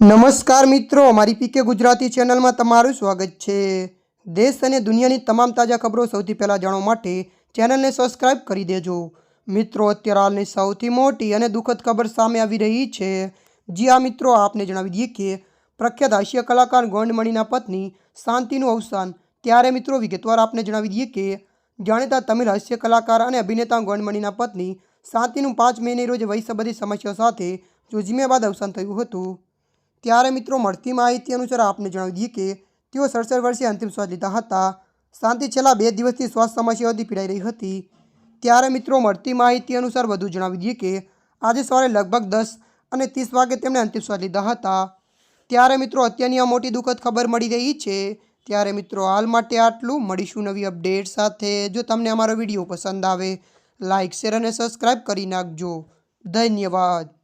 નમસ્કાર મિત્રો, મારી પીકે ગુજરાતી ચેનલમાં તમારું સ્વાગત છે। દેશ અને દુનિયાની તમામ તાજા ખબરો સૌથી પહેલાં જાણવા માટે ચેનલને સબસ્ક્રાઇબ કરી દેજો। મિત્રો, અત્યારે હાલની સૌથી મોટી અને દુઃખદ ખબર સામે આવી રહી છે। જી હા મિત્રો, આપને જણાવી દઈએ કે પ્રખ્યાત હાસ્ય કલાકાર ગોંડમણીના પત્ની શાંતિનું અવસાન। ત્યારે મિત્રો વિગતવાર આપને જણાવી દઈએ કે જાણીતા તમિલ હાસ્ય કલાકાર અને અભિનેતા ગોંડમણીના પત્ની શાંતિનું 5 મેની રોજ વય સંબંધી સમસ્યાઓ સાથે જુજમ્યા બાદ અવસાન થયું હતું। ત્યારે મિત્રો મળતી માહિતી અનુસાર આપને જણાવી દઈએ કે તેઓ 67 વર્ષે અંતિમ શ્વાસ લીધા હતા। શાંતિ છેલ્લા 2 દિવસથી શ્વાસ સમસ્યાઓથી પીડાઈ રહી હતી। ત્યારે મિત્રો મળતી માહિતી અનુસાર વધુ જણાવી દઈએ કે આજે સવારે લગભગ 10:30 વાગે તેમણે અંતિમ શ્વાસ લીધા હતા। ત્યારે મિત્રો અત્યારની આ મોટી દુઃખદ ખબર મળી રહી છે। ત્યારે મિત્રો હાલ માટે આટલું, મળીશું નવી અપડેટ સાથે। જો તમને અમારો વિડીયો પસંદ આવે લાઇક, શેર અને સબસ્ક્રાઇબ કરી નાખજો। ધન્યવાદ।